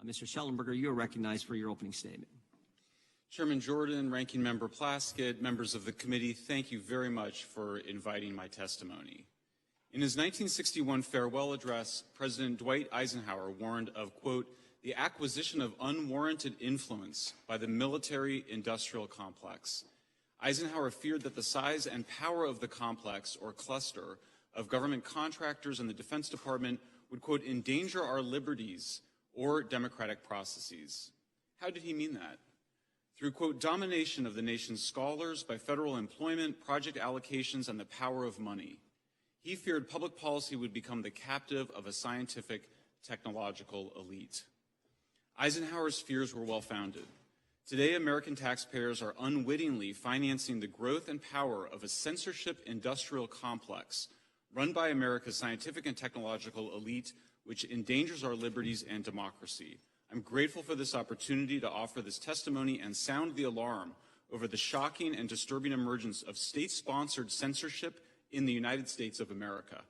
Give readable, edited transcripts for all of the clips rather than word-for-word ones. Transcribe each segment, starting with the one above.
Mr. Shellenberger, you are recognized for your opening statement. Chairman Jordan, Ranking Member Plaskett, members of the committee, thank you very much for inviting my testimony. In his 1961 farewell address, President Dwight Eisenhower warned of, quote, the acquisition of unwarranted influence by the military-industrial complex. Eisenhower feared that the size and power of the complex, or cluster, of government contractors and the Defense Department would, quote, endanger our liberties or democratic processes. How did he mean that? Through, quote, domination of the nation's scholars by federal employment, project allocations, and the power of money. He feared public policy would become the captive of a scientific, technological elite. Eisenhower's fears were well-founded. Today, American taxpayers are unwittingly financing the growth and power of a censorship industrial complex run by America's scientific and technological elite, which endangers our liberties and democracy. I'm grateful for this opportunity to offer this testimony and sound the alarm over the shocking and disturbing emergence of state-sponsored censorship in the United States of America.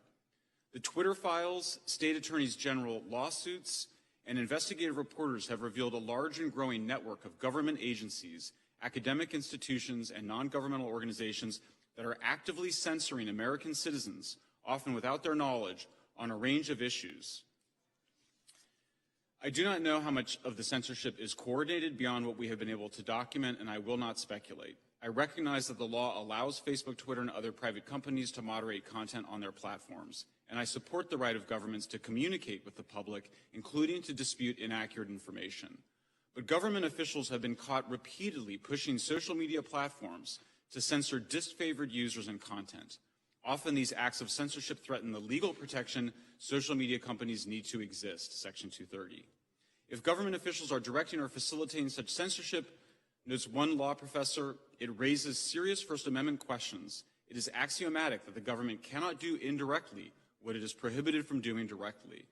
The Twitter files, state attorneys general lawsuits, and investigative reporters have revealed a large and growing network of government agencies, academic institutions, and non-governmental organizations that are actively censoring American citizens, often without their knowledge, on a range of issues. I do not know how much of the censorship is coordinated beyond what we have been able to document, and I will not speculate. I recognize that the law allows Facebook, Twitter, and other private companies to moderate content on their platforms, and I support the right of governments to communicate with the public, including to dispute inaccurate information. But government officials have been caught repeatedly pushing social media platforms to censor disfavored users and content. Often these acts of censorship threaten the legal protection social media companies need to exist, Section 230. If government officials are directing or facilitating such censorship, notes one law professor, it raises serious First Amendment questions. It is axiomatic that the government cannot do indirectly what it is prohibited from doing directly.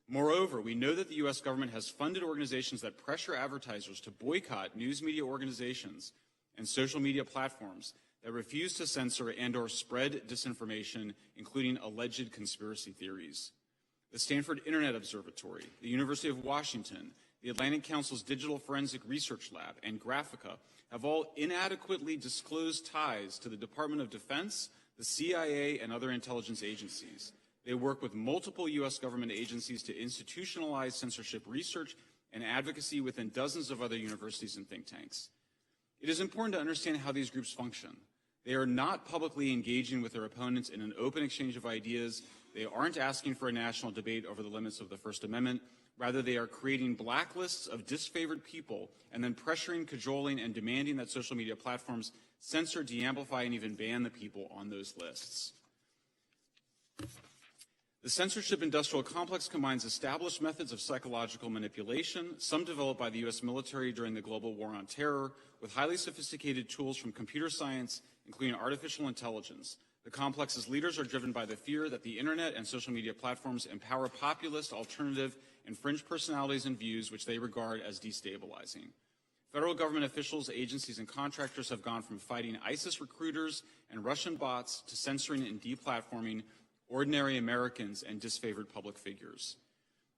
Moreover, we know that the U.S. government has funded organizations that pressure advertisers to boycott news media organizations and social media platforms that refuse to censor and/or spread disinformation, including alleged conspiracy theories. The Stanford Internet Observatory, the University of Washington, the Atlantic Council's Digital Forensic Research Lab, and Graphica have all inadequately disclosed ties to the Department of Defense, the CIA, and other intelligence agencies. They work with multiple U.S. government agencies to institutionalize censorship research and advocacy within dozens of other universities and think tanks. It is important to understand how these groups function. They are not publicly engaging with their opponents in an open exchange of ideas. They aren't asking for a national debate over the limits of the First Amendment. Rather, they are creating blacklists of disfavored people and then pressuring, cajoling, and demanding that social media platforms censor, de-amplify, and even ban the people on those lists. The censorship industrial complex combines established methods of psychological manipulation, some developed by the U.S. military during the global war on terror, with highly sophisticated tools from computer science, including artificial intelligence. The complex's leaders are driven by the fear that the internet and social media platforms empower populist, alternative, and fringe personalities and views which they regard as destabilizing. Federal government officials, agencies, and contractors have gone from fighting ISIS recruiters and Russian bots to censoring and deplatforming ordinary Americans and disfavored public figures.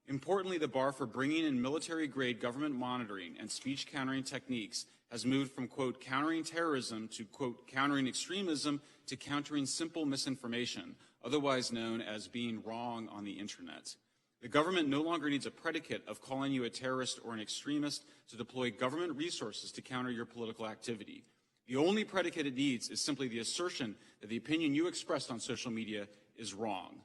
Importantly, the bar for bringing in military-grade government monitoring and speech countering techniques has moved from, quote, countering terrorism to, quote, countering extremism to countering simple misinformation, otherwise known as being wrong on the internet. The government no longer needs a predicate of calling you a terrorist or an extremist to deploy government resources to counter your political activity. The only predicate it needs is simply the assertion that the opinion you expressed on social media is wrong.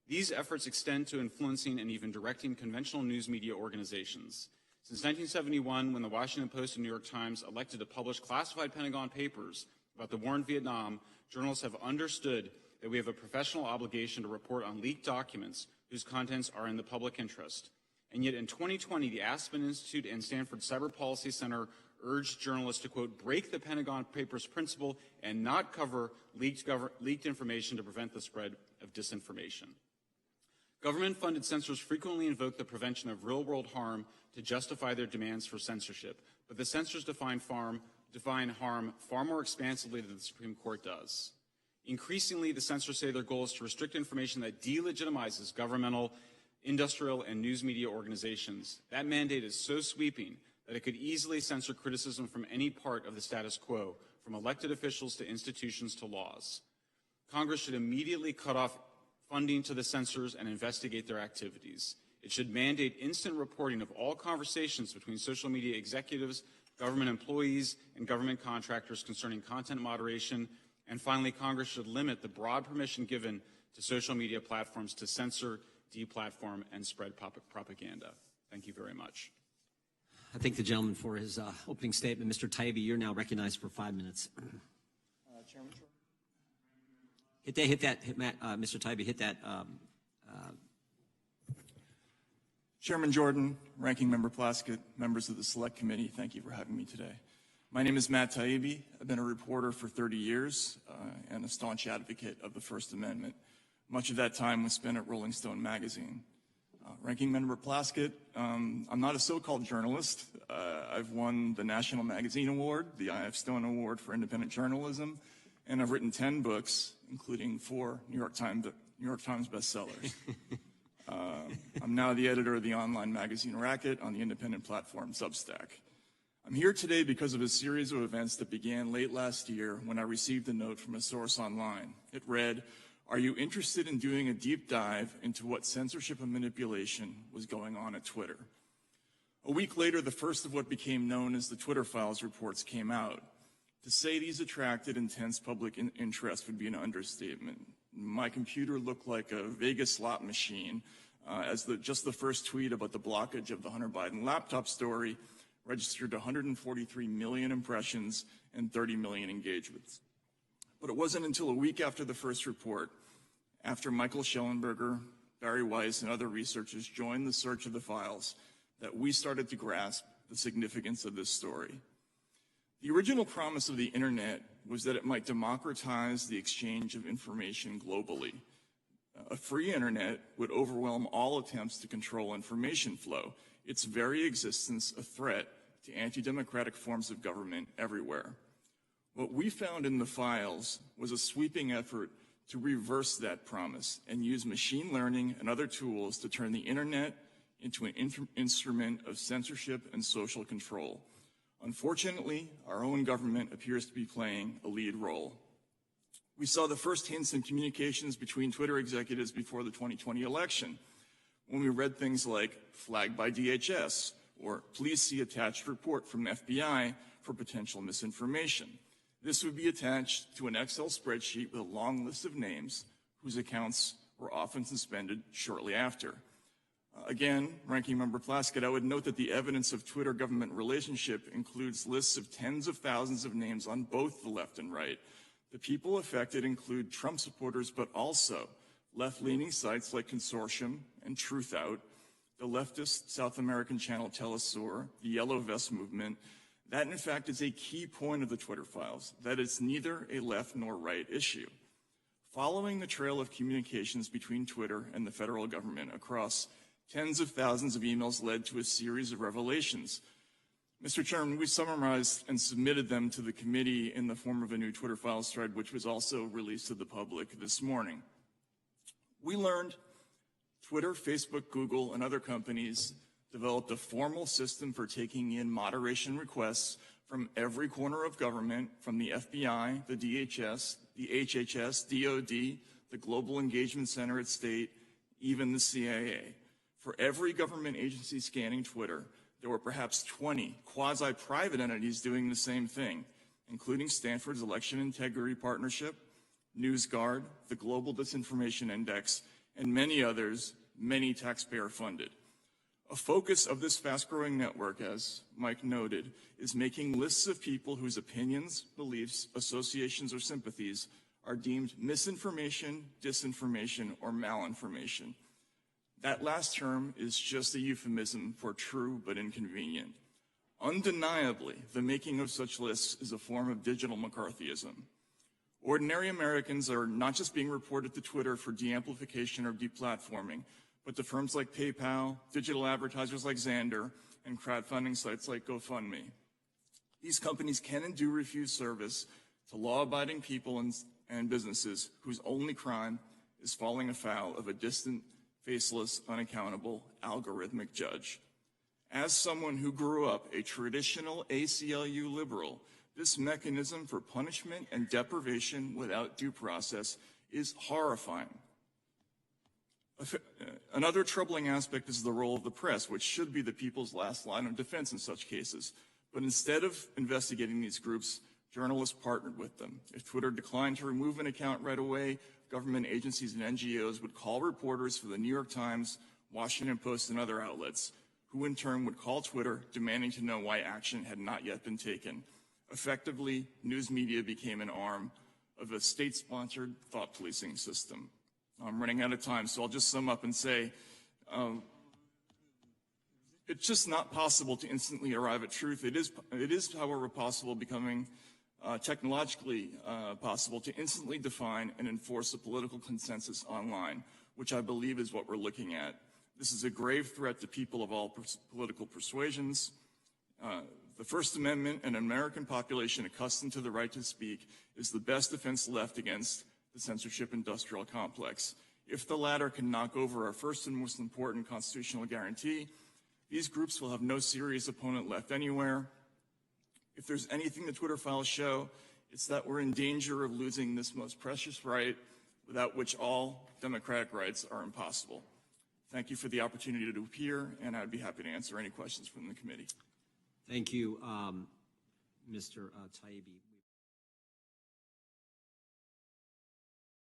These efforts extend to influencing and even directing conventional news media organizations. Since 1971, when the Washington Post and New York Times elected to publish classified Pentagon papers about the war in Vietnam, journalists have understood that we have a professional obligation to report on leaked documents whose contents are in the public interest. And yet in 2020, the Aspen Institute and Stanford Cyber Policy Center urged journalists to, quote, break the Pentagon Papers principle and not cover leaked information to prevent the spread of disinformation. Government-funded censors frequently invoke the prevention of real-world harm to justify their demands for censorship, but the censors define harm far more expansively than the Supreme Court does. Increasingly, the censors say their goal is to restrict information that delegitimizes governmental industrial, and news media organizations. That mandate is so sweeping that it could easily censor criticism from any part of the status quo, from elected officials to institutions to laws. Congress should immediately cut off funding to the censors and investigate their activities. It should mandate instant reporting of all conversations between social media executives, government employees, and government contractors concerning content moderation. And finally, Congress should limit the broad permission given to social media platforms to censor, deplatform, and spread propaganda. Thank you very much. I thank the gentleman for his opening statement. Mr. Taibbi, you're now recognized for 5 minutes. Chairman, Mr. Taibbi, hit that. Chairman Jordan, Ranking Member Plaskett, members of the Select Committee, thank you for having me today. My name is Matt Taibbi. I've been a reporter for 30 years and a staunch advocate of the First Amendment. Much of that time was spent at Rolling Stone magazine. Ranking Member Plaskett, I'm not a so-called journalist. I've won the National Magazine Award, the I.F. Stone Award for Independent Journalism, and I've written 10 books, including 4 New York Times bestsellers. I'm now the editor of the online magazine Racket on the independent platform Substack. I'm here today because of a series of events that began late last year when I received a note from a source online. It read, "Are you interested in doing a deep dive into what censorship and manipulation was going on at Twitter?" A week later, the first of what became known as the Twitter Files reports came out. To say these attracted intense public interest would be an understatement. My computer looked like a Vegas slot machine as just the first tweet about the blockage of the Hunter Biden laptop story registered 143 million impressions and 30 million engagements. But it wasn't until a week after the first report, after Michael Shellenberger, Barry Weiss, and other researchers joined the search of the files, that we started to grasp the significance of this story. The original promise of the internet was that it might democratize the exchange of information globally. A free internet would overwhelm all attempts to control information flow, its very existence a threat to anti-democratic forms of government everywhere. What we found in the files was a sweeping effort to reverse that promise and use machine learning and other tools to turn the internet into an instrument of censorship and social control. Unfortunately, our own government appears to be playing a lead role. We saw the first hints in communications between Twitter executives before the 2020 election, when we read things like "flagged by DHS" or "please see attached report from FBI for potential misinformation." This would be attached to an Excel spreadsheet with a long list of names whose accounts were often suspended shortly after. Again, Ranking Member Plaskett, I would note that the evidence of Twitter-government relationship includes lists of tens of thousands of names on both the left and right. The people affected include Trump supporters, but also left-leaning sites like Consortium and Truthout, the leftist South American channel Telesur, the Yellow Vest movement. That, in fact, is a key point of the Twitter files, that it's neither a left nor right issue. Following the trail of communications between Twitter and the federal government across tens of thousands of emails led to a series of revelations. Mr. Chairman, we summarized and submitted them to the committee in the form of a new Twitter files thread, which was also released to the public this morning. We learned Twitter, Facebook, Google, and other companies developed a formal system for taking in moderation requests from every corner of government, from the FBI, the DHS, the HHS, DOD, the Global Engagement Center at State, even the CIA. For every government agency scanning Twitter, there were perhaps 20 quasi-private entities doing the same thing, including Stanford's Election Integrity Partnership, NewsGuard, the Global Disinformation Index, and many others, many taxpayer-funded. A focus of this fast-growing network, as Mike noted, is making lists of people whose opinions, beliefs, associations, or sympathies are deemed misinformation, disinformation, or malinformation. That last term is just a euphemism for true but inconvenient. Undeniably, the making of such lists is a form of digital McCarthyism. Ordinary Americans are not just being reported to Twitter for de-amplification or deplatforming, but to firms like PayPal, digital advertisers like Xandr, and crowdfunding sites like GoFundMe. These companies can and do refuse service to law-abiding people and businesses whose only crime is falling afoul of a distant faceless, unaccountable, algorithmic judge. As someone who grew up a traditional ACLU liberal, this mechanism for punishment and deprivation without due process is horrifying. Another troubling aspect is the role of the press, which should be the people's last line of defense in such cases. But instead of investigating these groups, journalists partnered with them. If Twitter declined to remove an account right away, government agencies and NGOs would call reporters for the New York Times, Washington Post, and other outlets, who in turn would call Twitter demanding to know why action had not yet been taken. Effectively, news media became an arm of a state-sponsored thought policing system. I'm running out of time, so I'll just sum up and say, it's just not possible to instantly arrive at truth. It is, however, possible, becoming technologically possible to instantly define and enforce a political consensus online, which I believe is what we're looking at. This is a grave threat to people of all political persuasions. The First Amendment and an American population accustomed to the right to speak is the best defense left against the censorship industrial complex. If the latter can knock over our first and most important constitutional guarantee, these groups will have no serious opponent left anywhere. If there's anything the Twitter files show, it's that we're in danger of losing this most precious right, without which all democratic rights are impossible. Thank you for the opportunity to appear, and I'd be happy to answer any questions from the committee. Thank you, Mr. Taibbi.